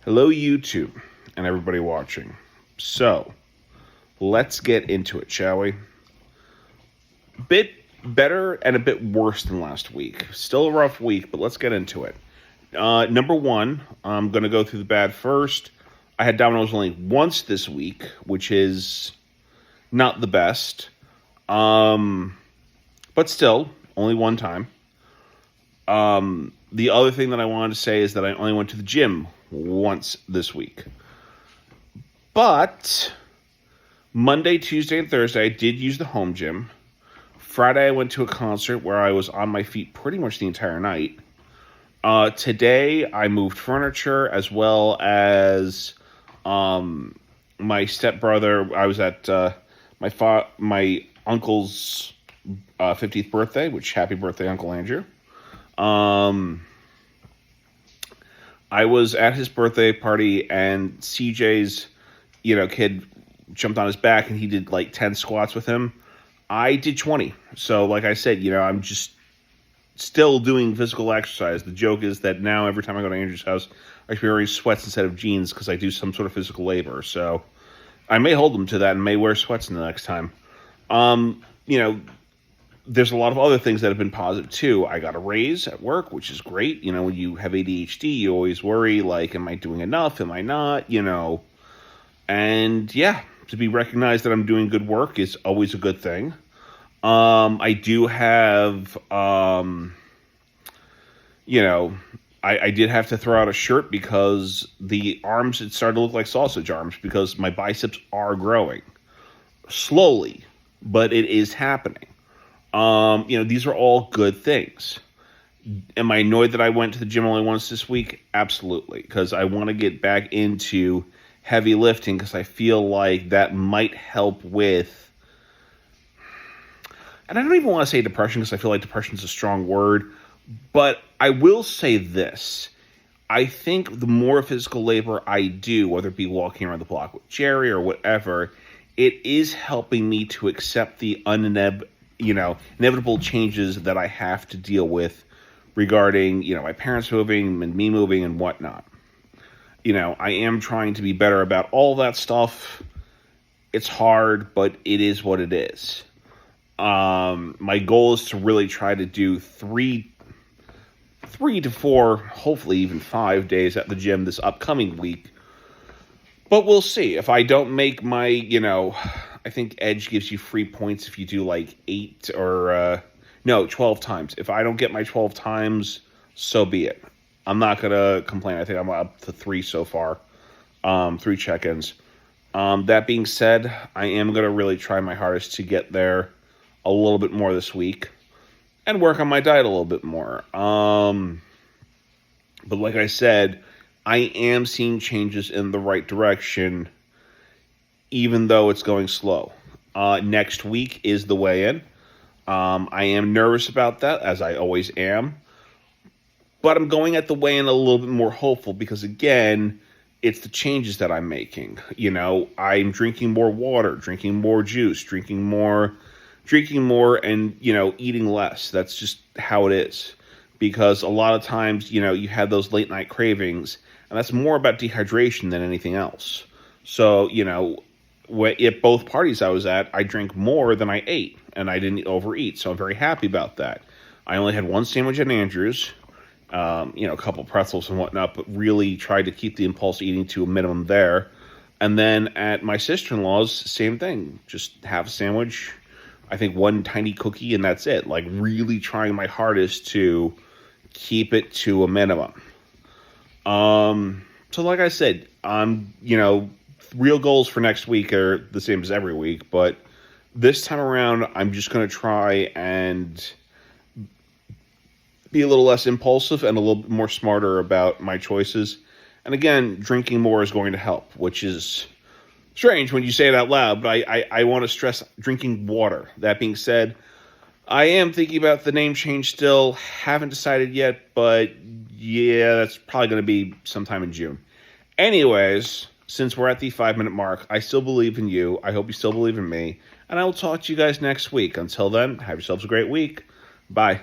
Hello, YouTube, and everybody watching. So, let's get into it, shall we? Bit better and a bit worse than last week. Still a rough week, but let's get into it. Number one, I'm going to go through the bad first. I had Domino's only once this week, which is not the best. But still, only one time. The other thing that I wanted to say is that I only went to the gym once this week. But Monday, Tuesday, and Thursday, I did use the home gym. Friday, I went to a concert where I was on my feet pretty much the entire night. Today, I moved furniture as well as my stepbrother. I was at my uncle's 50th birthday, which happy birthday, Uncle Andrew. I was at his birthday party, and CJ's, kid jumped on his back, and he did like 10 squats with him. I did 20. So, like I said, I'm just still doing physical exercise. The joke is that now every time I go to Andrew's house, I should be wearing sweats instead of jeans because I do some sort of physical labor. So, I may hold him to that and may wear sweats in the next time. There's a lot of other things that have been positive too. I got a raise at work, which is great. When you have ADHD, you always worry, like, am I doing enough? Am I not? And yeah, to be recognized that I'm doing good work is always a good thing. I do have, I did have to throw out a shirt because the arms, it started to look like sausage arms because my biceps are growing slowly, but it is happening. These are all good things. Am I annoyed that I went to the gym only once this week? Absolutely, because I want to get back into heavy lifting because I feel like that might help with, and I don't even want to say depression because I feel like depression is a strong word, but I will say this. I think the more physical labor I do, whether it be walking around the block with Jerry or whatever, it is helping me to accept the inevitable changes that I have to deal with regarding, my parents moving and me moving and whatnot. I am trying to be better about all that stuff. It's hard, but it is what it is. My goal is to really try to do three to four, hopefully even 5 days at the gym this upcoming week. But we'll see. If I don't make my, I think Edge gives you free points if you do like 12 times. If I don't get my 12 times, so be it. I'm not going to complain. I think I'm up to 3 so far, 3 check-ins. That being said, I am going to really try my hardest to get there a little bit more this week and work on my diet a little bit more. But like I said, I am seeing changes in the right direction, even though it's going slow. Next week is the weigh-in. I am nervous about that, as I always am. But I'm going at the weigh-in a little bit more hopeful because, again, it's the changes that I'm making. I'm drinking more water, drinking more juice, drinking more, and, eating less. That's just how it is. Because a lot of times, you have those late-night cravings, and that's more about dehydration than anything else. So, at both parties I was at, I drank more than I ate, and I didn't overeat, so I'm very happy about that. I only had one sandwich at Andrew's, a couple pretzels and whatnot, but really tried to keep the impulse eating to a minimum there. And then at my sister-in-law's, same thing. Just have a sandwich, I think one tiny cookie, and that's it. Like, really trying my hardest to keep it to a minimum. So like I said, real goals for next week are the same as every week, but this time around, I'm just going to try and be a little less impulsive and a little bit more smarter about my choices. And again, drinking more is going to help, which is strange when you say it out loud, but I want to stress drinking water. That being said, I am thinking about the name change still. Haven't decided yet, but yeah, that's probably going to be sometime in June. Anyways, since we're at the 5-minute mark, I still believe in you. I hope you still believe in me. And I will talk to you guys next week. Until then, have yourselves a great week. Bye.